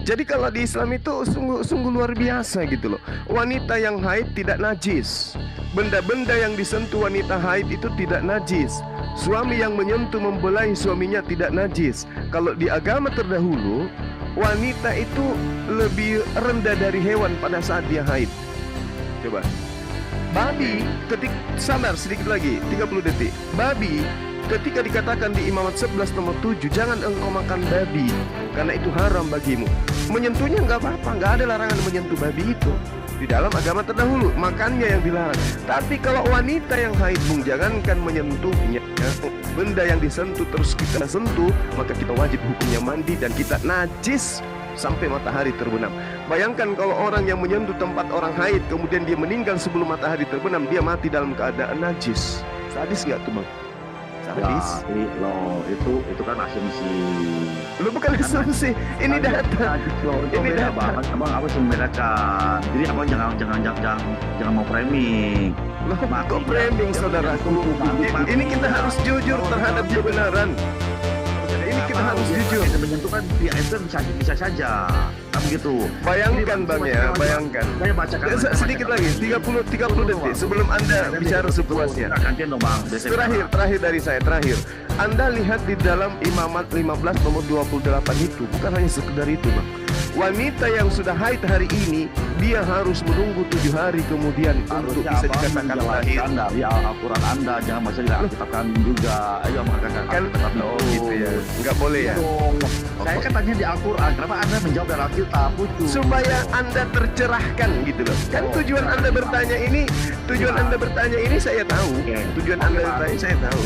Jadi kalau di Islam itu sungguh luar biasa gitu loh. Wanita yang haid tidak najis. Benda-benda yang disentuh wanita haid itu tidak najis. Suami yang menyentuh membelahi suaminya tidak najis. Kalau di agama terdahulu, wanita itu lebih rendah dari hewan pada saat dia haid. Coba. Babi, sabar sedikit lagi, 30 detik. Babi, ketika dikatakan di Imamat 11 nomor 7, jangan engkau makan babi, karena itu haram bagimu. Menyentuhnya nggak apa-apa, nggak ada larangan menyentuh babi itu. Di dalam agama terdahulu, makannya yang dilarang. Tapi kalau wanita yang haid, Bung, jangankan menyentuhnya, benda yang disentuh terus kita sentuh, maka kita wajib hukumnya mandi dan kita najis sampai matahari terbenam. Bayangkan kalau orang yang menyentuh tempat orang haid kemudian dia meninggal sebelum matahari terbenam, dia mati dalam keadaan najis. Sadis nggak tuh, Bang? Sadis. Ya, loh, itu kan asumsi. Lu bukan asumsi, ini data. Ini data. Abang apa sih membedakan? Jadi abang jangan mau framing. Loh, kok framing, saudaraku? Ini kita harus jujur terhadap kebenaran. Ini kita harus jujur. Menyentuh kan itu bisa saja. Kan begitu. Bayangkan, Bang, ya, bayangkan. Saya bacakan sedikit lagi, 30 detik sebelum Anda bicara sepuasnya. Terakhir dari saya, terakhir. Anda lihat di dalam Imamat 15 nomor 28 itu, bukan hanya sekedar itu, Bang. Wanita yang sudah haid hari ini, dia harus menunggu 7 hari kemudian untuk bisa dikatakan lahir. Dari Al-Quran Anda, jangan masih diaktifkan juga. Ayo mengatakan kan gitu ya, nggak boleh ya. Saya kan tanya di Al-Quran, kenapa Anda menjawab dari Alkitab? Supaya Anda tercerahkan gitu loh. Kan tujuan Anda bertanya ini saya tahu. Tujuan Anda bertanya saya tahu.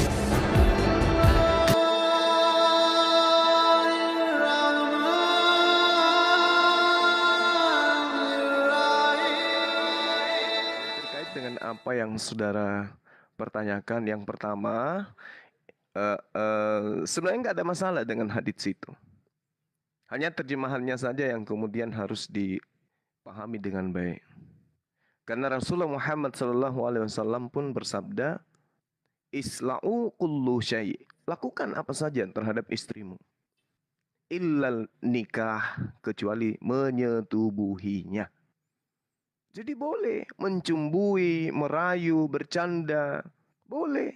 Dengan apa yang saudara pertanyakan, yang pertama, sebenarnya nggak ada masalah dengan hadits itu. Hanya terjemahannya saja yang kemudian harus dipahami dengan baik. Karena Rasulullah Muhammad SAW pun bersabda, Isla'u kullu syai', lakukan apa saja terhadap istrimu, illal nikah, kecuali menyetubuhinya. Jadi boleh mencumbui, merayu, bercanda, boleh.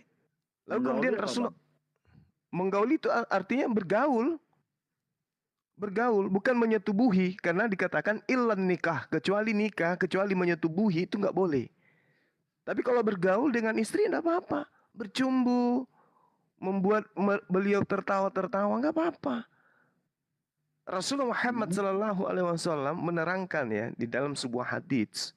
Lalu kemudian Rasulullah menggauli itu artinya bergaul, bukan menyetubuhi, karena dikatakan illan nikah, kecuali menyetubuhi itu nggak boleh. Tapi kalau bergaul dengan istri nggak apa-apa, bercumbu, membuat beliau tertawa nggak apa-apa. Rasulullah Muhammad SAW menerangkan ya di dalam sebuah hadits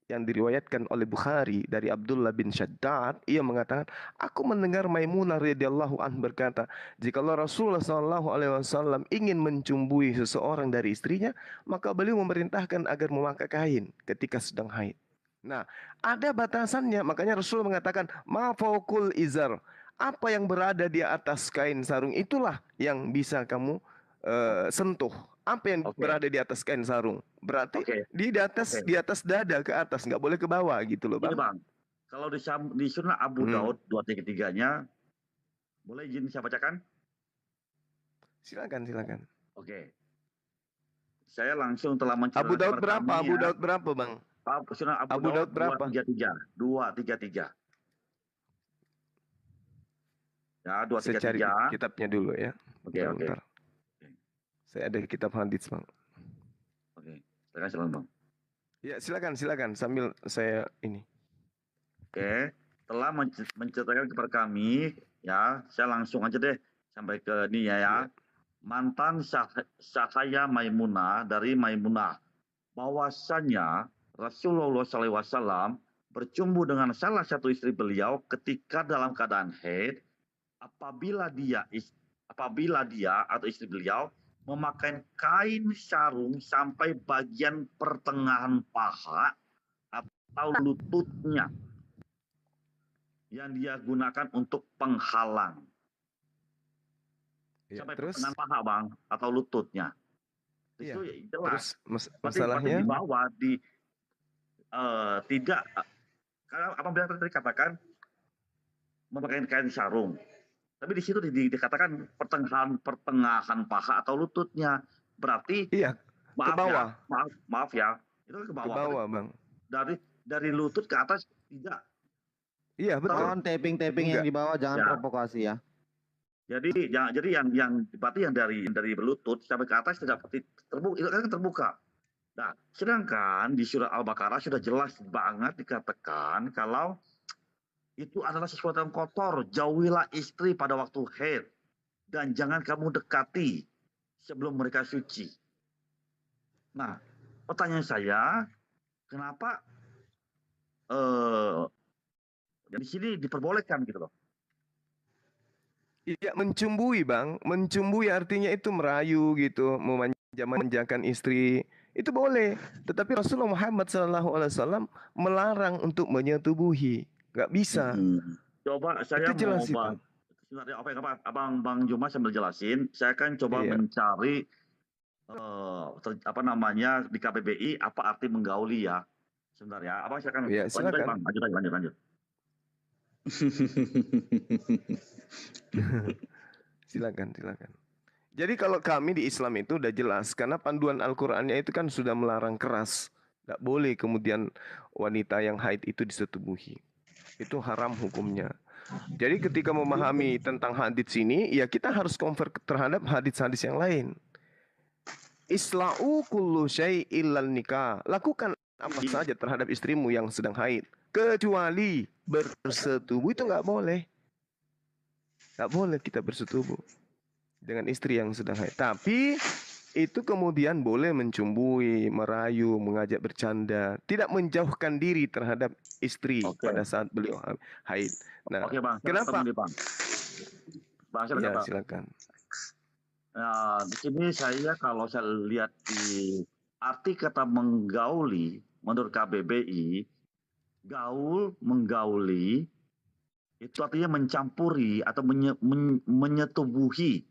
yang diriwayatkan oleh Bukhari dari Abdullah bin Shaddad, ia mengatakan, aku mendengar Maimunah radhiyallahu anha berkata, jikalau Rasulullah SAW ingin mencumbui seseorang dari istrinya, maka beliau memerintahkan agar memakai kain ketika sedang haid. Nah, ada batasannya, makanya Rasulullah mengatakan, ma fawqul izar, apa yang berada di atas kain sarung itulah yang bisa kamu sentuh. Apa yang berada di atas kain sarung? Berarti di atas dada ke atas, nggak boleh ke bawah gitu loh, Bang. Ini, Bang, kalau di Sunnah Abu Daud 233-nya, boleh izin saya bacakan? Silakan. Oke. Saya langsung telah menceritakan Abu Daud berapa? Abu Daud berapa, Bang? Sunnah Abu Daud berapa? 233. Ya, 233. Saya cari kitabnya dulu ya. Oke. Saya ada kitab hadits, Bang. Oke, silakan, Bang. Ya, silakan sambil saya ini. Oke, telah menceritakan kepada kami, ya, saya langsung aja deh sampai ke ini ya. Mantan saya Maimunah dari Maimunah, bahwasannya Rasulullah SAW bercumbu dengan salah satu istri beliau ketika dalam keadaan haid, apabila dia atau istri beliau memakai kain sarung sampai bagian pertengahan paha atau lututnya yang dia gunakan untuk penghalang. Sampai pertengahan paha, Bang, atau lututnya. Itu jelas. Terus masalahnya di bawah tidak, karena apabila tadi katakan memakai kain sarung. Tapi di situ dikatakan pertengahan paha atau lututnya. Berarti Maaf ya, bawah. maaf ya. Itu kan ke Ke bawah. bawah, Bang. Dari lutut ke atas tidak. Iya, betul. Tolong taping yang Enggak. di bawah jangan Ya. provokasi ya. Jadi yang berarti yang dari lutut sampai ke atas tidak terbuka, itu kan terbuka. Nah, sedangkan di surah Al-Baqarah sudah jelas banget dikatakan kalau itu adalah sesuatu yang kotor. Jauhilah istri pada waktu haid dan jangan kamu dekati sebelum mereka suci. Nah, pertanyaan saya, kenapa di sini diperbolehkan gitu loh? Iya, mencumbui, Bang. Mencumbui artinya itu merayu gitu, memanja-manjakan istri. Itu boleh. Tetapi Rasulullah Muhammad SAW melarang untuk menyetubuhi. Nggak bisa. Coba saya Itu jelas mau sebenarnya Abang Bang Juma sambil jelasin, saya akan coba Iya. mencari di KBBI apa arti menggauli ya. Sebentar ya. Abang silakan. Iya, silakan. Bang. Lanjut. Silakan. Jadi kalau kami di Islam itu udah jelas, karena panduan Al-Qur'annya itu kan sudah melarang keras. Nggak boleh kemudian wanita yang haid itu disetubuhi. Itu haram hukumnya. Jadi ketika memahami tentang hadits ini, ya kita harus convert terhadap hadits-hadits yang lain. Isla'u kullu syai'il nikah. Lakukan apa saja terhadap istrimu yang sedang haid. Kecuali bersetubuh, itu nggak boleh. Nggak boleh kita bersetubuh dengan istri yang sedang haid. Tapi itu kemudian boleh mencumbui, merayu, mengajak bercanda, tidak menjauhkan diri terhadap istri pada saat beliau haid. Nah, Oke, Bang. kenapa? Bang, Ya, silakan. Nah, di sini kalau saya lihat di arti kata menggauli menurut KBBI, menggauli itu artinya mencampuri atau menyetubuhi.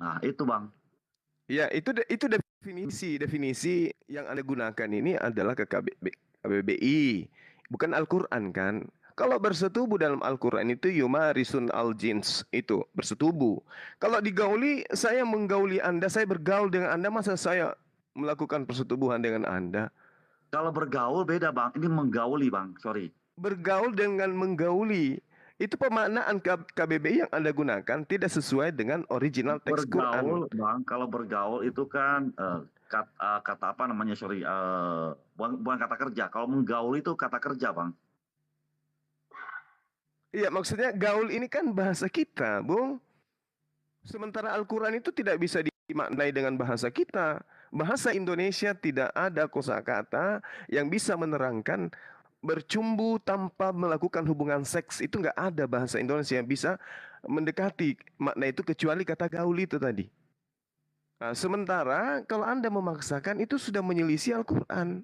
Nah, itu Bang. Ya, itu definisi yang Anda gunakan ini adalah ke KBBI, bukan Al-Qur'an kan? Kalau bersetubuh dalam Al-Qur'an itu yumarisun al-jins, itu bersetubuh. Kalau digauli, saya menggauli Anda, saya bergaul dengan Anda, masa saya melakukan persetubuhan dengan Anda? Kalau bergaul beda Bang, ini menggauli Bang, sorry. Bergaul dengan menggauli. Itu pemaknaan KBBI yang Anda gunakan tidak sesuai dengan original teks Quran. Bergaul, Bang, kalau bergaul itu kan kata apa namanya, sorry, bukan kata kerja. Kalau menggaul itu kata kerja, Bang. Iya, maksudnya gaul ini kan bahasa kita, Bung. Sementara Al-Quran itu tidak bisa dimaknai dengan bahasa kita. Bahasa Indonesia tidak ada kosakata yang bisa menerangkan bercumbu tanpa melakukan hubungan seks. Itu nggak ada bahasa Indonesia yang bisa mendekati makna itu kecuali kata gaul itu tadi. Nah, sementara kalau Anda memaksakan itu sudah menyelisih Al-Quran.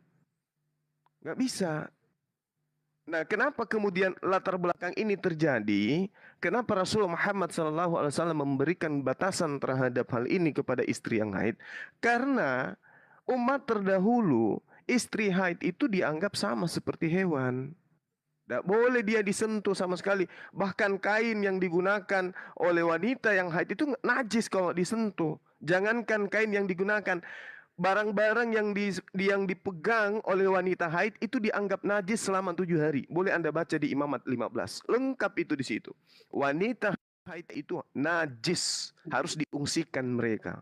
Nggak bisa. Nah, kenapa kemudian latar belakang ini terjadi? Kenapa Rasulullah Muhammad SAW memberikan batasan terhadap hal ini kepada istri yang haid? Karena umat terdahulu, istri haid itu dianggap sama seperti hewan. Tidak boleh dia disentuh sama sekali. Bahkan kain yang digunakan oleh wanita yang haid itu najis kalau disentuh. Jangankan kain yang digunakan, barang-barang yang dipegang oleh wanita haid itu dianggap najis selama 7 hari. Boleh Anda baca di Imamat 15. Lengkap itu di situ. Wanita haid itu najis, harus diungsikan mereka.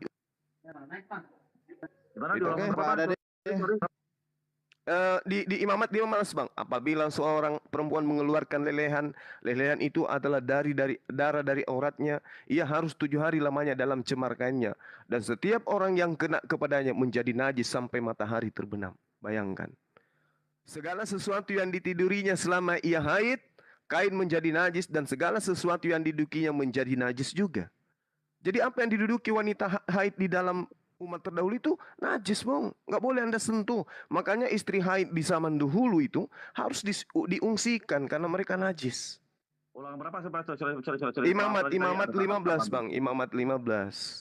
Di Imamat 15, Bang. Apabila seorang perempuan mengeluarkan lelehan itu adalah darah dari auratnya, ia harus 7 hari lamanya dalam cemar kainnya. Dan setiap orang yang kena kepadanya menjadi najis sampai matahari terbenam. Bayangkan. Segala sesuatu yang ditidurinya selama ia haid, kain menjadi najis, dan segala sesuatu yang didudukinya menjadi najis juga. Jadi apa yang diduduki wanita haid di dalam umat terdahulu itu najis, Bang. Nggak boleh Anda sentuh. Makanya istri haid di zaman dahulu itu harus diungsikan karena mereka najis. Ulang berapa? Imamat 15, Bang. Imamat 15.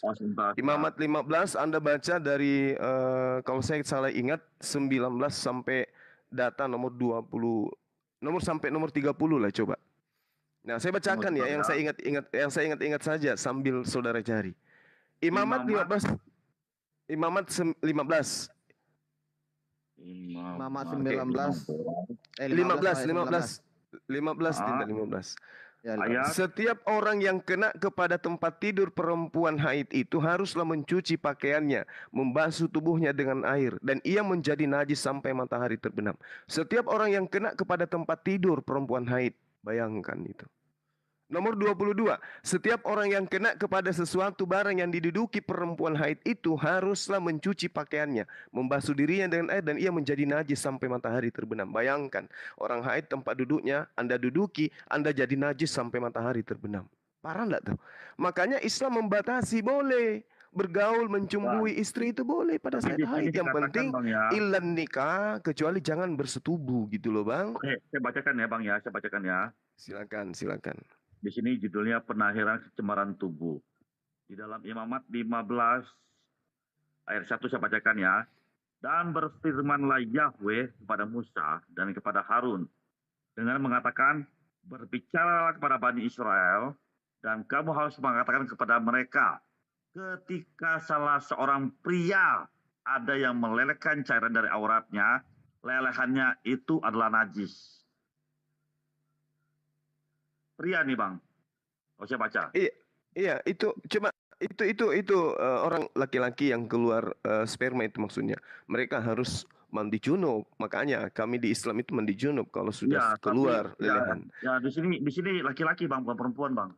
Imamat 15 Anda baca dari kalau saya salah ingat 19 sampai data nomor 20, sampai nomor 30 lah coba. Nah, saya bacakan ya yang saya ingat saja sambil saudara cari. Imamat 15. Imamat 15. Imamat Oke, 19. 15, 15. 15 Dinda, Ah. 15. Ya, Ayat Setiap orang yang kena kepada tempat tidur perempuan haid itu haruslah mencuci pakaiannya, membasuh tubuhnya dengan air, dan ia menjadi najis sampai matahari terbenam. Setiap orang yang kena kepada tempat tidur perempuan haid, bayangkan itu. Nomor 22, setiap orang yang kena kepada sesuatu barang yang diduduki perempuan haid itu haruslah mencuci pakaiannya, membasuh dirinya dengan air, dan ia menjadi najis sampai matahari terbenam. Bayangkan, orang haid tempat duduknya, Anda duduki, Anda jadi najis sampai matahari terbenam. Parah enggak tuh? Makanya Islam membatasi, boleh bergaul, mencumbui istri itu boleh pada tapi saat di sini haid. Yang dikatakan penting Bang ya. ilan nikah, kecuali jangan bersetubuh gitu loh Bang. Oke, saya bacakan ya Bang ya, saya bacakan ya. Silakan, silakan. Di sini judulnya penakhiran kecemaran tubuh. Di dalam Imamat 15 ayat 1 saya bacakan ya. Dan berfirmanlah Yahweh kepada Musa dan kepada Harun dengan mengatakan, berbicaralah kepada Bani Israel dan kamu harus mengatakan kepada mereka, ketika salah seorang pria ada yang melelehkan cairan dari auratnya, lelehannya itu adalah najis. Pria nih Bang. Oh, saya baca. Iya, itu cuma itu orang laki-laki yang keluar sperma itu maksudnya. Mereka harus mandi junub. Makanya kami di Islam itu mandi junub kalau sudah Ya, keluar tapi lelehan. ya di sini laki-laki Bang, bukan perempuan Bang.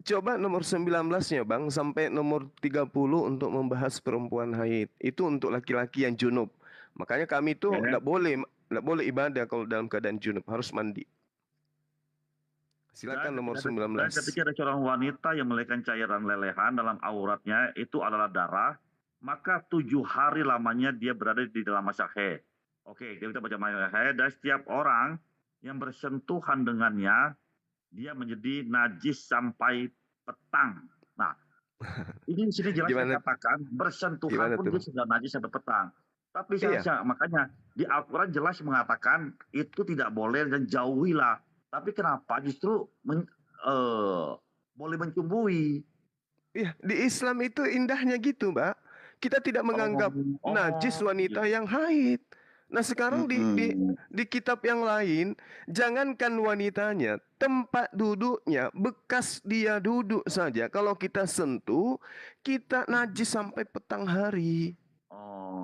Coba nomor 19-nya Bang sampai nomor 30 untuk membahas perempuan haid. Itu untuk laki-laki yang junub. Makanya kami itu enggak boleh ibadah kalau dalam keadaan junub, harus mandi. Silakan nomor 19. Dan ketika ada seorang wanita yang melelehkan cairan lelehan dalam auratnya itu adalah darah, maka 7 hari lamanya dia berada di dalam masa haid. Oke, kita baca masa haid. Dan setiap orang yang bersentuhan dengannya, dia menjadi najis sampai petang. Nah, ini di sini jelas dikatakan bersentuhan pun dia sudah najis sampai petang. Tapi makanya di Al-Quran jelas mengatakan itu tidak boleh dan jauhilah. Tapi kenapa justru boleh mencumbui? Iya, di Islam itu indahnya gitu, Mbak. Kita tidak menganggap najis wanita yang haid. Nah, sekarang di kitab yang lain, jangankan wanitanya, tempat duduknya, bekas dia duduk saja. Kalau kita sentuh, kita najis sampai petang hari.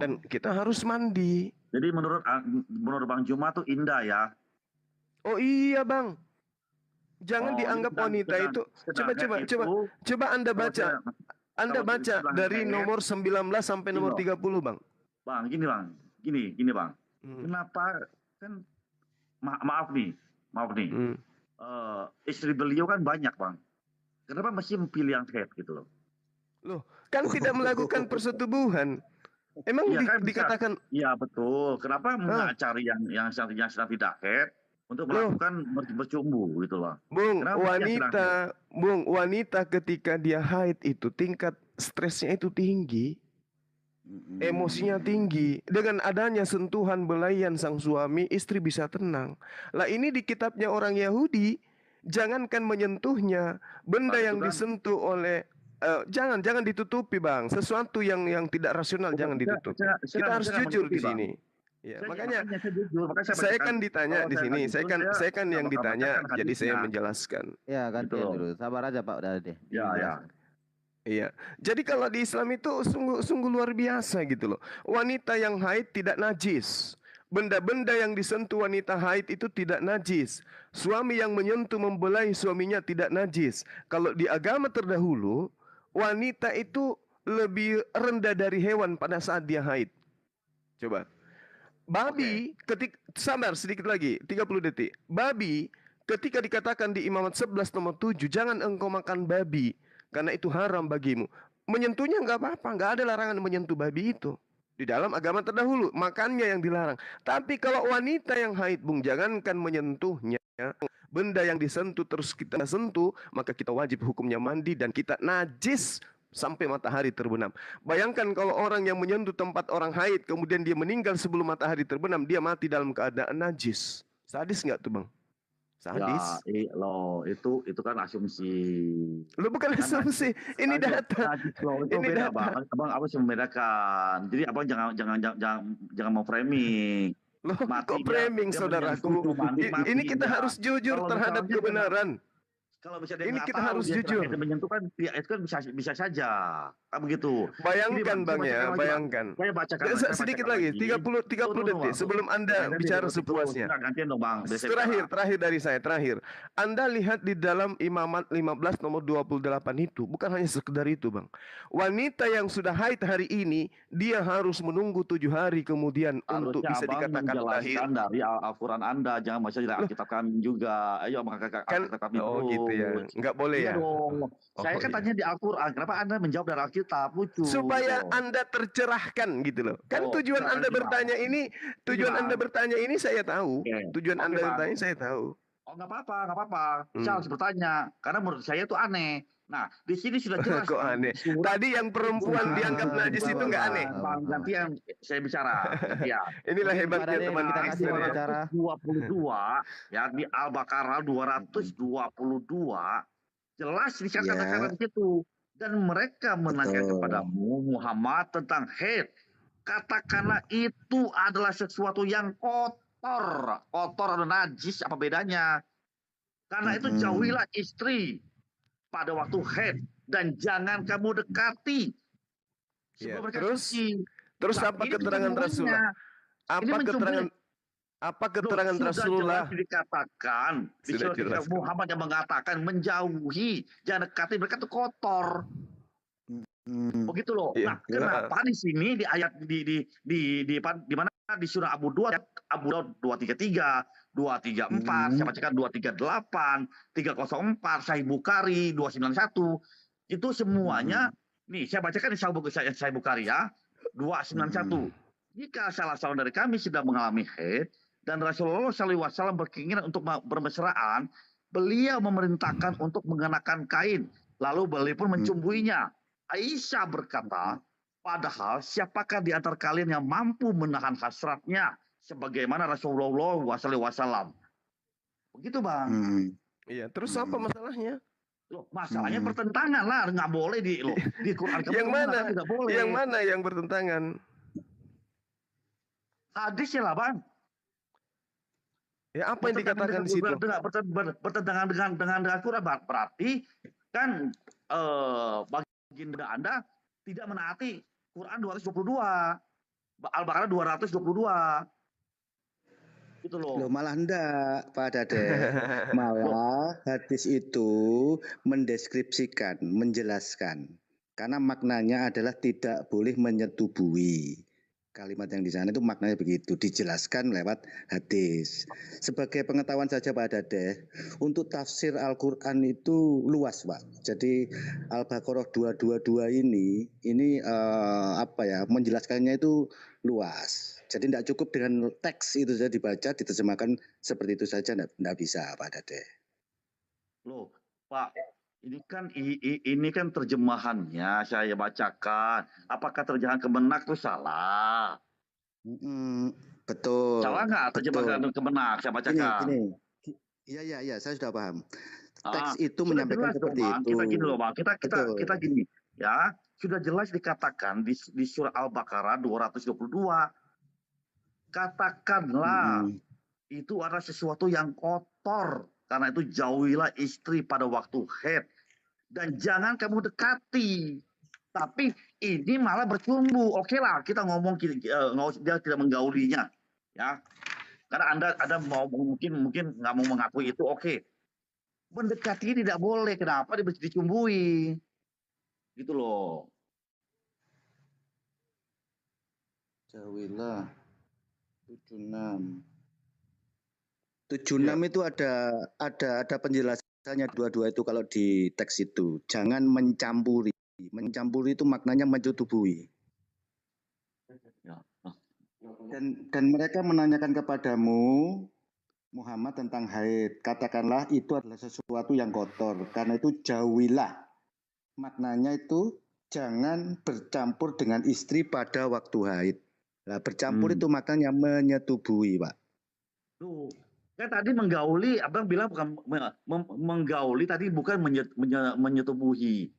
Dan kita harus mandi. Jadi menurut Bang Juma tuh indah ya? Oh iya Bang, jangan dianggap wanita itu. Coba Anda baca dari nomor 19 sampai nomor 30 Bang. Bang, gini Bang. Kenapa kan maaf nih, istri beliau kan banyak Bang. Kenapa mesti memilih yang haid gitu loh? Loh, kan tidak melakukan persetubuhan. Emang ya, kan dikatakan? Iya betul. Kenapa nggak cari yang sedang tidak haid? Untuk melakukan bercumbu gitu loh. Bung, wanita ketika dia haid itu tingkat stresnya itu tinggi. Emosinya tinggi. Dengan adanya sentuhan belayan sang suami, istri bisa tenang. Lah ini di kitabnya orang Yahudi, jangankan menyentuhnya, benda yang disentuh oleh jangan ditutupi Bang. Sesuatu yang tidak rasional jangan ditutupi. Kita harus jujur di sini. Ya, makanya saya kan ditanya di sini, saya kan yang ditanya, jadi saya menjelaskan. Ya, gantian dulu. Sabar aja Pak, udah deh. Iya. Jadi kalau di Islam itu sungguh luar biasa gitu loh. Wanita yang haid tidak najis. Benda-benda yang disentuh wanita haid itu tidak najis. Suami yang menyentuh membelai suaminya tidak najis. Kalau di agama terdahulu, wanita itu lebih rendah dari hewan pada saat dia haid. Coba. Babi, sabar sedikit lagi, 30 detik. Babi, ketika dikatakan di Imamat 11 nomor 7, jangan engkau makan babi, karena itu haram bagimu. Menyentuhnya enggak apa-apa, enggak ada larangan menyentuh babi itu. Di dalam agama terdahulu, makannya yang dilarang. Tapi kalau wanita yang haid, Bung, jangankan menyentuhnya, benda yang disentuh terus kita sentuh, maka kita wajib hukumnya mandi dan kita najis sampai matahari terbenam. Bayangkan kalau orang yang menyentuh tempat orang haid, kemudian dia meninggal sebelum matahari terbenam, dia mati dalam keadaan najis. Sadis nggak tuh Bang? Sadis. loh itu kan asumsi. Lu bukan Kan asumsi, ini data. najis loh itu Ini beda data. bang. Abang apa sih membedakan? Jadi abang jangan mau framing. Loh, kok framing saudaraku? Ini kita harus jujur terhadap kebenaran. Kalau bisa dia Ini nggak kita tahu, harus dia jujur. terakhir menyentuh kan, ya, itu kan bisa saja, kan begitu. Bayangkan Jadi, Bang ya, saya bayangkan. bacakan, Sedikit lagi, 30 detik sebelum Anda bicara sepuasnya. Gantian dong Bang. Terakhir dari saya, terakhir. Anda lihat di dalam Imamat 15 nomor 28 itu, bukan hanya sekedar itu Bang. Wanita yang sudah haid hari ini, dia harus menunggu 7 hari kemudian untuk bisa dikatakan lahir. Dari Al-Quran Anda, jangan baca dari Alkitab kami juga. Ayo Alkitab kami oh terus. Gitu ya, nggak boleh Iya ya? dong. Saya kan tanya di Al-Quran, kenapa Anda menjawab dari Alkitab? Lucu. Supaya Anda tercerahkan gitu loh. Kan tujuan Anda bertanya ini, Anda bertanya ini saya tahu. Tujuan Anda bertanya saya tahu. Oh nggak apa-apa. Saya harus bertanya, karena menurut saya itu aneh. Nah, di sini sudah jelas. Kok aneh? Tadi yang perempuan dianggap najis itu nggak aneh. Bang, gantian saya bicara. Gantian. Inilah hebatnya teman kita kasih wawancara. 22 ya di Al-Baqarah 222 jelas dikatakan itu, dan mereka menanyakan kepadamu Muhammad tentang haid. Katakanlah itu adalah sesuatu yang kotor atau najis, apa bedanya? Karena itu jauhilah istri pada waktu haid dan jangan kamu dekati. Ya, terus apa keterangan Rasulullah? Apa keterangan Rasulullah? Sudah dikatakan di surat Muhammad yang mengatakan menjauhi, jangan dekati, mereka itu kotor. Begitu loh. Nah, kenapa di sini di ayat di mana di surah Abu Daud 233, 234, saya bacakan 238, 304, Sahih Bukhari 291. Itu semuanya nih saya bacakan di Sahih Bukhari ya, 291. Jika salah seorang dari kami sudah mengalami haid dan Rasulullah SAW berkeinginan untuk bermesraan, beliau memerintahkan untuk mengenakan kain, lalu beliau pun mencumbuinya. Aisyah berkata, padahal siapakah di antara kalian yang mampu menahan hasratnya sebagaimana Rasulullah SAW? Begitu Bang. Iya, terus apa masalahnya? Loh, masalahnya pertentangan lah, nggak boleh di Quran. Yang mana? Yang mana yang bertentangan? Hadis ya lah Bang. Ya apa yang dikatakan di situ? Bertentangan dengan Quran, berarti kan baginda Anda tidak menaati Quran 222, Al-Baqarah 222. Gitu loh. Malah enggak, Pak Dade. Malah hadis itu mendeskripsikan, menjelaskan. Karena maknanya adalah tidak boleh menyetubui. Kalimat yang di sana itu maknanya begitu, dijelaskan lewat hadis. Sebagai pengetahuan saja Pak Dade, untuk tafsir Al-Quran itu luas Pak. Jadi Al-Baqarah 222 ini menjelaskannya itu luas. Jadi tidak cukup dengan teks itu saja dibaca, diterjemahkan seperti itu saja, tidak bisa Pak Dade. Loh Pak, ini kan terjemahannya saya bacakan. Apakah terjemahan Kemenak itu salah? Betul. Salah nggak terjemahan Kemenak? Saya bacakan. Iya, saya sudah paham. Teks itu menyampaikan seperti itu. Kita gini loh Bang, kita gini ya. Sudah jelas dikatakan di surah Al-Baqarah 222. Katakanlah itu adalah sesuatu yang kotor. Karena itu jauhilah istri pada waktu haid. Dan jangan kamu dekati. Tapi ini malah bercumbu. Oke lah, kita ngomong dia tidak menggaulinya. Ya. Karena Anda mau mungkin nggak mau mengakui itu, oke. Mendekati tidak boleh. Kenapa dicumbui? Gitu loh. Jauhilah 76 itu ada penjelasannya dua-dua itu kalau di teks itu. Jangan mencampuri. Mencampuri itu maknanya menyetubui. Dan mereka menanyakan kepadamu Muhammad tentang haid. Katakanlah itu adalah sesuatu yang kotor. Karena itu jauhilah. Maknanya itu jangan bercampur dengan istri pada waktu haid. Nah, bercampur itu maknanya menyetubui, Pak. Tuh, Kan tadi menggauli, abang bilang bukan menggauli tadi, bukan menyetubuhi.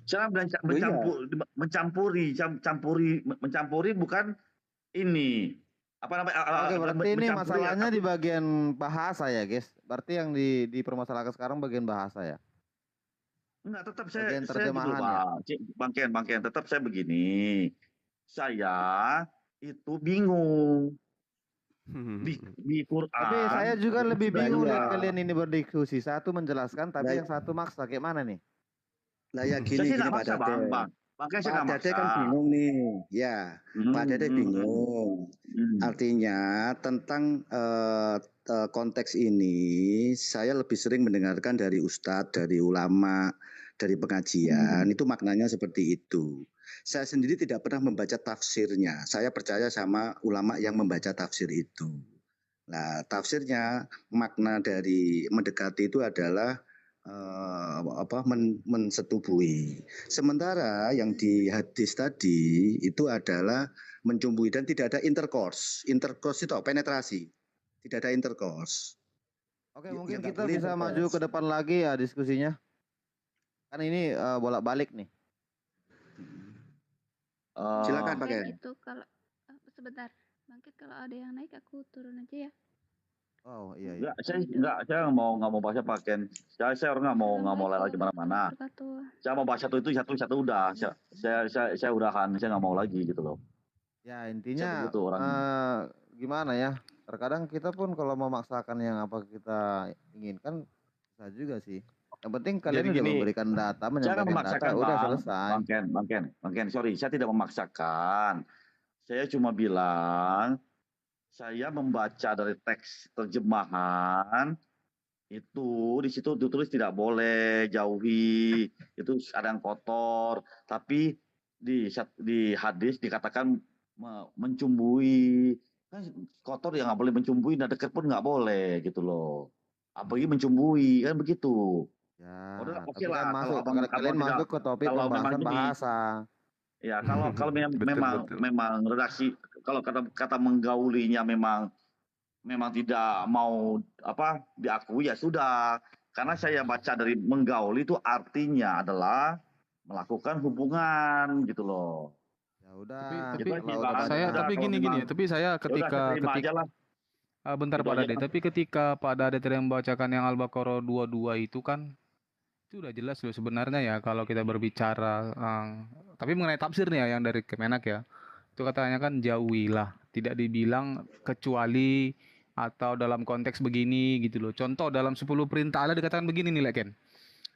Cara mencampuri bukan ini. Apa namanya? Oke, berarti ini mencampuri masalahnya di bagian bahasa ya, guys. Berarti yang dipermasalahkan sekarang bagian bahasa ya. Enggak, tetap Bagian saya dulu, terjemahan ya. Bang Ken, tetap saya begini. Saya itu bingung di Quran. Tapi saya juga lebih sudah bingung ada. lihat kalian ini berdiskusi. Satu menjelaskan, tapi yang satu maksa. Kayak mana nih? Lah ya Saya gini sih gini nggak Pak maksa, Dade. Bang. Makanya saya Pak nggak Dade maksa. kan bingung nih. Ya, Pak Dade bingung. Artinya tentang konteks ini saya lebih sering mendengarkan dari ustadz, dari ulama, dari pengajian. Itu maknanya seperti itu. Saya sendiri tidak pernah membaca tafsirnya. Saya percaya sama ulama yang membaca tafsir itu. Nah, tafsirnya makna dari mendekati itu adalah mensetubuhi. Sementara yang di hadis tadi itu adalah mencumbui dan tidak ada intercourse. Intercourse itu penetrasi. Tidak ada intercourse. Oke, Ya, mungkin nggak kita boleh bisa intercourse. maju ke depan lagi ya diskusinya. Kan ini bolak-balik nih. Silakan Pak Bangkit Ken. itu kalau sebentar. Bangkit kalau ada yang naik aku turun aja ya. Oh iya iya. Saya nggak mau bahasa Pak Ken. Saya orang nggak mau lari kemana-mana. Saya mau bahas satu udah. Saya udahan. Saya nggak mau lagi gitu loh. Ya intinya begitu orangnya. gimana ya? Terkadang kita pun kalau memaksakan yang apa kita inginkan bisa juga sih. Yang penting kalian Jadi udah gini, memberikan data, Saya nggak menyampaikan data, memaksakan, udah Bang. selesai. Bang Ken, sorry, saya tidak memaksakan. Saya cuma bilang, saya membaca dari teks terjemahan itu di situ ditulis tidak boleh, jauhi, itu ada yang kotor. Tapi di hadis dikatakan mencumbui, kan kotor ya nggak boleh mencumbui, dan dekat pun nggak boleh gitu loh. Apalagi mencumbui kan begitu. Ya, Udah, oke tapi kan lah, masuk, kalau kalian tidak- masuk ke topik kalau memang pembahasan gini, bahasa. Ya, kalau Betul. memang redaksi, kalau kata menggaulinya memang tidak mau diakui, ya sudah. Karena saya baca dari menggauli itu artinya adalah melakukan hubungan gitu loh. Ya udah. Tapi Gitu aja, kalau Bang. udah saya Udah, tapi kalau gini memang- tapi saya Ya udah, saya terima aja lah. bentar Gitu Pak aja, Dade, Bang. tapi ketika Pak Dade tadi membacakan yang Al-Baqarah 22 itu kan itu udah jelas loh sebenarnya ya kalau kita berbicara tapi mengenai tafsir nih ya yang dari Kemenak ya. Itu katanya kan jauhilah, tidak dibilang kecuali atau dalam konteks begini gitu loh. Contoh dalam 10 perintah Allah dikatakan begini nih Leken.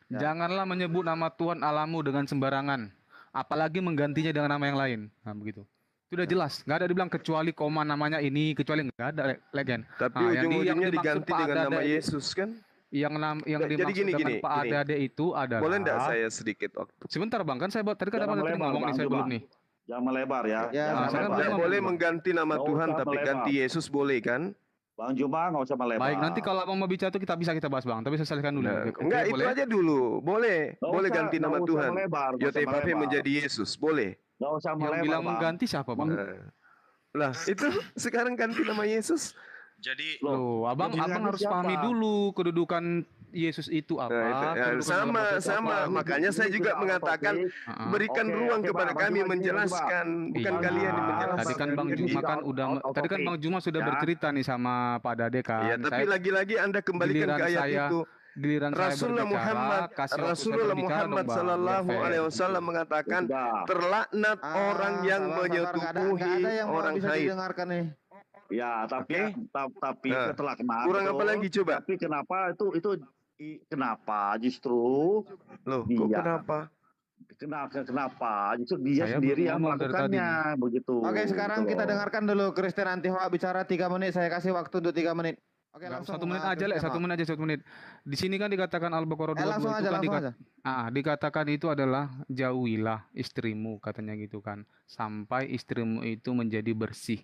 Ya. Janganlah menyebut nama Tuhan Allahmu dengan sembarangan, apalagi menggantinya dengan nama yang lain. Nah, begitu. Itu udah jelas, nggak ada dibilang kecuali koma namanya ini, kecuali nggak ada Leken. Tapi Nah, yang ujung-ujungnya dimaksud diganti Pak dengan Dade nama itu- Yesus kan? yang Jadi dimaksud gini, dengan Pak gini. Dade itu adalah Boleh enggak saya sedikit waktu? sebentar Bang, kan saya tadi kan Jangan Abang tadi melebar, ngomong nih Bang, saya coba. belum nih. Jangan melebar ya. Ya, Jangan saya kan melebar. belum Tidak ngomong, boleh Bang. mengganti nama Nggak Tuhan usah tapi melebar. ganti Yesus boleh kan? Bang Juma nggak usah melebar. Baik, nanti kalau Abang mau bicara itu kita bahas Bang, tapi saya selesaikan dulu. Nah, Oke, enggak itu boleh? aja dulu. Boleh. Nggak Boleh usah- ganti nggak nama usah Tuhan. melebar, nggak usah Yotepape melebar. menjadi Yesus, boleh. Nggak usah Yang melebar, bilang Bang. mengganti siapa Bang? Lah, itu sekarang ganti nama Yesus. Jadi Loh, abang yang harus siapa? pahami dulu kedudukan Yesus itu apa. Nah, itu, ya, kedudukan dalam sama, Alkitab sama. apa. Makanya saya juga mengatakan Heeh. berikan Oke, ruang oke, kepada Bang. kami Bang Juma, menjelaskan, bukan Iya. kalian yang menjelaskan. Tadi kan Bang Juma kan udah tadi kan Bang Juma sudah Ya. bercerita nih sama Pak Dade kan. Iya, tapi Saya- lagi-lagi Anda kembalikan giliran ke ayat saya- itu. giliran saya Rasulullah berbicara, Muhammad kasih waktu saya Rasulullah berbicara Muhammad dong, Bang, sallallahu biar fair. alaihi wasallam mengatakan terlaknat orang yang Sabar, nggak menyetubuhi ada yang mau orang bisa haid. didengarkan nih. Ya, tapi tapi Nah, setelah kenapa? kurang apa lagi coba? Tapi kenapa kenapa justru Loh, kok Iya. kenapa? kenapa justru dia Saya sendiri belum yang ngomong dari melakukannya begitu. Oke, sekarang Gitu kita loh. dengarkan dulu Kristen Antihoa bicara 3 menit. Saya kasih waktu untuk 3 menit. Oke, Nggak, langsung. 1 menit aja, Lek, 1 menit aja, 1 menit. Di sini kan dikatakan Al-Baqarah 22 Langsung itu aja, kan langsung aja. dikatakan itu adalah jauhilah istrimu katanya gitu kan, sampai istrimu itu menjadi bersih.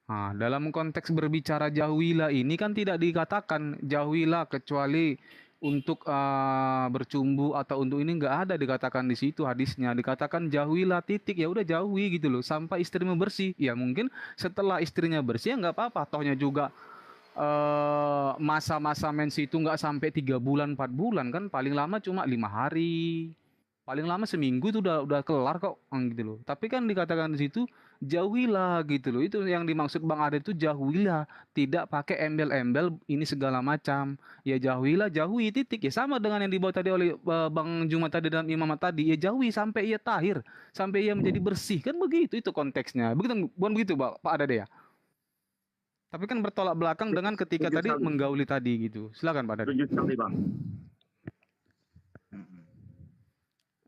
Nah, dalam konteks berbicara jauhilah ini kan tidak dikatakan jauhilah kecuali untuk bercumbu atau untuk ini, nggak ada dikatakan di situ hadisnya. Dikatakan jauhilah titik, ya udah jauhi gitu loh sampai istrimu bersih. Ya mungkin setelah istrinya bersih ya nggak apa-apa, tohnya juga masa-masa mens itu nggak sampai 3 bulan 4 bulan kan, paling lama cuma 5 hari, paling lama seminggu itu udah kelar kok, gitu loh. Tapi kan dikatakan di situ jauhilah gitu loh, itu yang dimaksud Bang Ade itu jauhilah, tidak pakai embel-embel ini segala macam, ya jauhilah, jauhi titik, ya sama dengan yang dibawa tadi oleh Bang Juma tadi dalam imamat tadi, ya jauhi sampai ia tahir, sampai ia menjadi bersih, kan begitu itu konteksnya, begitu bukan begitu Pak Ade ya? Tapi kan bertolak belakang dengan ketika Setuju tadi sekali. menggauli tadi gitu. Silakan Pak Dadi. Setuju sekali, Bang.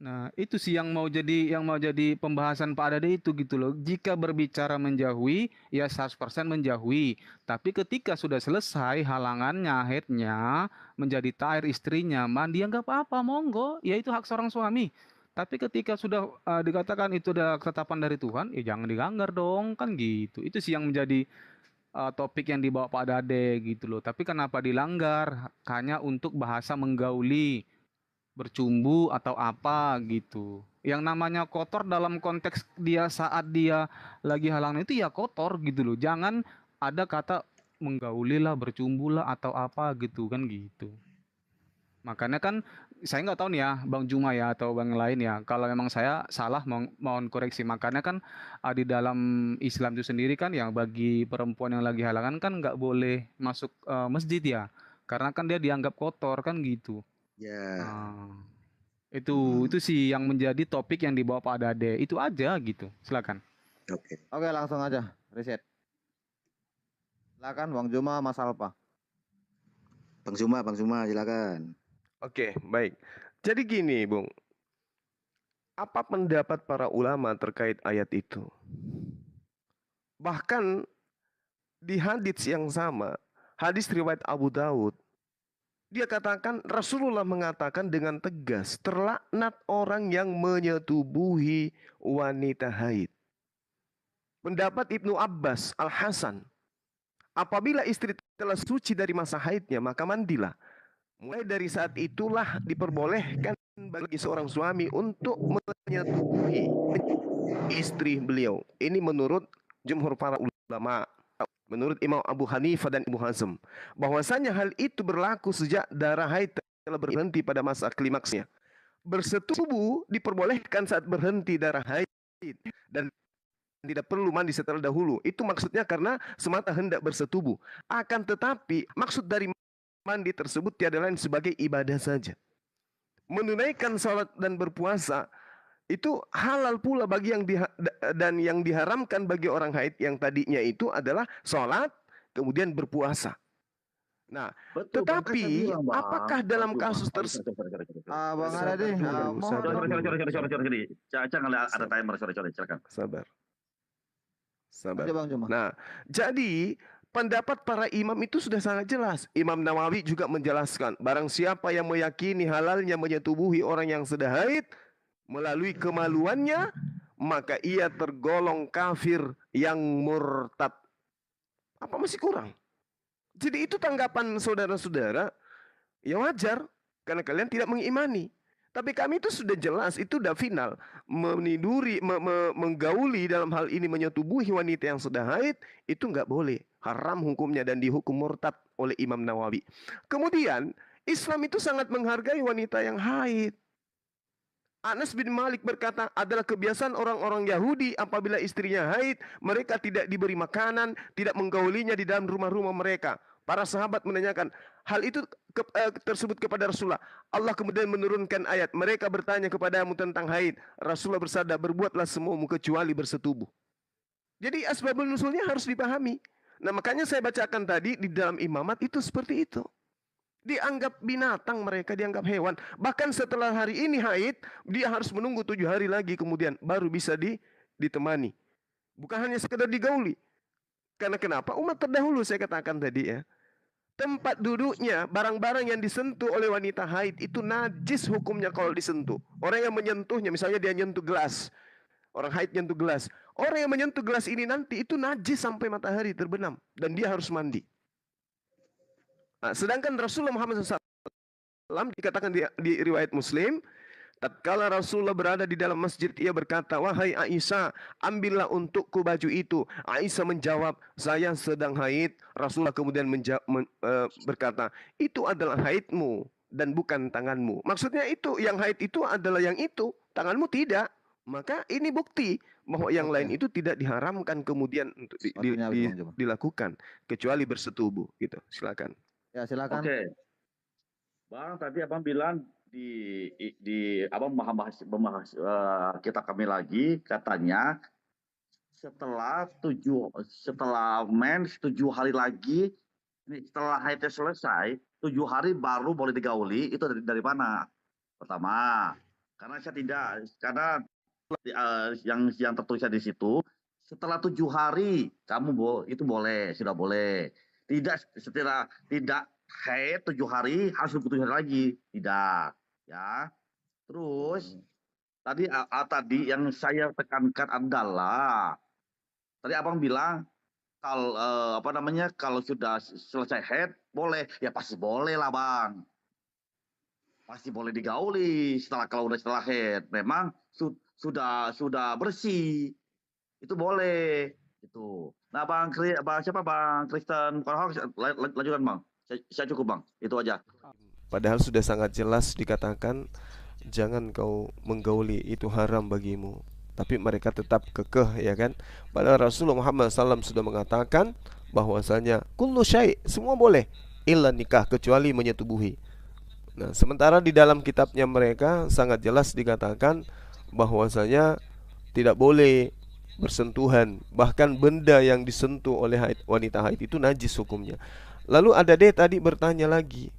Nah, itu sih yang mau jadi pembahasan Pak Dadi itu gitu loh. Jika berbicara menjauhi, ya 100% menjauhi. Tapi ketika sudah selesai halangannya, haidnya, menjadi tahir istrinya, mandi ya nggak apa-apa, monggo. Ya itu hak seorang suami. Tapi ketika sudah dikatakan itu adalah ketetapan dari Tuhan, ya jangan dilanggar dong, kan gitu. Itu sih yang menjadi topik yang dibawa Pak Dade gitu loh. Tapi kenapa dilanggar? Hanya untuk bahasa menggauli, bercumbu atau apa gitu. Yang namanya kotor dalam konteks dia saat dia lagi halangan itu ya kotor gitu loh. Jangan ada kata menggauli lah, bercumbu lah atau apa gitu kan gitu. Makanya kan saya nggak tahu nih ya Bang Juma ya atau Bang yang lain ya. Kalau memang saya salah mohon koreksi. Makanya kan di dalam Islam itu sendiri kan yang bagi perempuan yang lagi halangan kan nggak boleh masuk masjid ya. Karena kan dia dianggap kotor kan gitu. Ya. Nah, itu sih yang menjadi topik yang dibawa Pak Dade. Itu aja gitu. Silakan. Oke. Oke, langsung aja riset. Silakan Bang Juma, Mas Alfa. Bang Zuma silakan. Oke, baik. Jadi gini, Bung. Apa pendapat para ulama terkait ayat itu? Bahkan di hadits yang sama, hadis riwayat Abu Daud, dia katakan, Rasulullah mengatakan dengan tegas, terlaknat orang yang menyetubuhi wanita haid. Pendapat Ibnu Abbas, Al-Hasan, apabila istri telah suci dari masa haidnya, maka mandilah. Mulai dari saat itulah diperbolehkan bagi seorang suami untuk menyetubuhi istri beliau. Ini menurut jumhur para ulama, menurut Imam Abu Hanifah dan Ibnu Hazm, bahwasanya hal itu berlaku sejak darah haid telah berhenti pada masa klimaksnya. Bersetubuh diperbolehkan saat berhenti darah haid dan tidak perlu mandi setelah dahulu. Itu maksudnya karena semata hendak bersetubuh. Akan tetapi maksud dari mandi tersebut tiada lain sebagai ibadah saja. Menunaikan salat dan berpuasa itu halal pula bagi dan yang diharamkan bagi orang haid yang tadinya itu adalah salat kemudian berpuasa. Nah, Betul, Bang, kan saya tetapi bilang, Bang. apakah dalam Aduh, kasus Bang. tersebut Bang Sabar Dade, dulu, mohon sabar dong. Sorry. Jangan ada timer, sorry, silakan. Sabar. Aja Bang Juma. Nah, jadi pendapat para imam itu sudah sangat jelas. Imam Nawawi juga menjelaskan, barang siapa yang meyakini halalnya menyetubuhi orang yang sudah haid melalui kemaluannya, maka ia tergolong kafir yang murtad. Apa masih kurang? Jadi itu tanggapan saudara-saudara, ya wajar, karena kalian tidak mengimani. Tapi kami itu sudah jelas, itu sudah final. Menggauli dalam hal ini menyetubuhi wanita yang sudah haid, itu nggak boleh. Haram hukumnya dan dihukum murtad oleh Imam Nawawi. Kemudian, Islam itu sangat menghargai wanita yang haid. Anas bin Malik berkata, adalah kebiasaan orang-orang Yahudi apabila istrinya haid, mereka tidak diberi makanan, tidak menggaulinya di dalam rumah-rumah mereka. Para sahabat menanyakan hal itu tersebut kepada Rasulullah. Allah kemudian menurunkan ayat. Mereka bertanya kepadamu tentang haid. Rasulullah bersabda, berbuatlah semuamu kecuali bersetubuh. Jadi asbabun nuzulnya harus dipahami. Nah, makanya saya bacakan tadi di dalam imamat itu seperti itu. Dianggap binatang mereka, dianggap hewan. Bahkan setelah hari ini haid, dia harus menunggu 7 hari lagi kemudian baru bisa ditemani. Bukan hanya sekedar digauli. Karena kenapa? Umat terdahulu saya katakan tadi ya. Tempat duduknya, barang-barang yang disentuh oleh wanita haid itu najis hukumnya kalau disentuh. Orang yang menyentuhnya, misalnya dia nyentuh gelas. Orang haid nyentuh gelas. Orang yang menyentuh gelas ini nanti itu najis sampai matahari terbenam. Dan dia harus mandi. Nah, sedangkan Rasulullah Muhammad SAW dikatakan di riwayat Muslim, Tatkala Rasulullah berada di dalam masjid, ia berkata, "Wahai Aisyah, ambillah untukku baju itu." Aisyah menjawab, "Saya sedang haid." Rasulullah kemudian berkata, "Itu adalah haidmu dan bukan tanganmu." Maksudnya itu, yang haid itu adalah yang itu, tanganmu tidak. Maka ini bukti bahwa yang lain Oke. itu tidak diharamkan kemudian untuk Waktunya habis, Bang Juma. dilakukan kecuali bersetubuh gitu. Silakan. Ya, silakan. Oke, Bang, tadi abang bilang di abang membahas kita kami lagi katanya setelah mens 7 hari lagi, ini setelah haidnya selesai 7 hari baru boleh digauli, itu dari mana? Pertama, karena saya tidak, karena yang tertulis di situ setelah 7 hari kamu itu boleh, sudah boleh. Tidak haid 7 hari harus 7 hari lagi, tidak, ya. Terus tadi yang saya tekankan adalah tadi abang bilang kalau sudah selesai haid boleh, ya pasti boleh lah bang, pasti boleh digauli kalau setelah haid memang sudah bersih, itu boleh itu. Nah bang siapa bang Kristen lanjutkan bang, saya cukup bang, itu aja. Padahal sudah sangat jelas dikatakan jangan kau menggauli, itu haram bagimu. Tapi mereka tetap kekeh, ya kan? Padahal Rasulullah Muhammad SAW sudah mengatakan bahwasanya kullu syai', semua boleh, illa nikah, kecuali menyetubuhi. Nah, sementara di dalam kitabnya mereka sangat jelas dikatakan bahwasanya tidak boleh bersentuhan, bahkan benda yang disentuh oleh wanita haid itu najis hukumnya. Lalu ada tadi bertanya lagi,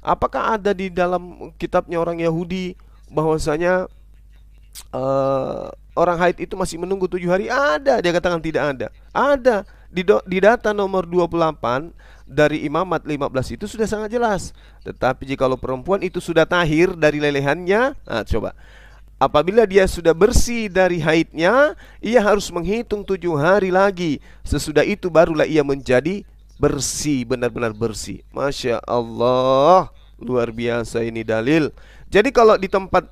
apakah ada di dalam kitabnya orang Yahudi bahwasanya orang haid itu masih menunggu 7 hari? Ada, dia katakan tidak ada. Ada di data nomor 28 dari Imamat 15 itu sudah sangat jelas. Tetapi jikalau perempuan itu sudah tahir dari lelehannya, nah coba, apabila dia sudah bersih dari haidnya, ia harus menghitung 7 hari lagi. Sesudah itu barulah ia menjadi bersih, benar-benar bersih. Masya Allah, luar biasa ini dalil. Jadi kalau di tempat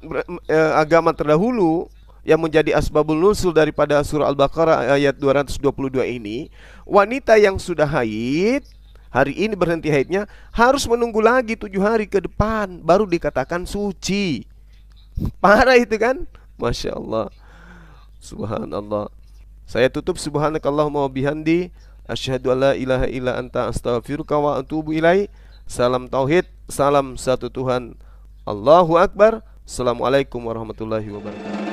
agama terdahulu yang menjadi asbabul nuzul daripada surah Al-Baqarah ayat 222 ini, wanita yang sudah haid, hari ini berhenti haidnya, harus menunggu lagi 7 hari ke depan baru dikatakan suci. Parah itu kan? Masya Allah, subhanallah. Saya tutup, subhanakallahumma wa bihamdi, asyhadu alla ilaha illa anta, astaghfiruka wa atubu ilaihi. Salam tauhid, salam satu Tuhan, Allahu Akbar. Assalamualaikum warahmatullahi wabarakatuh.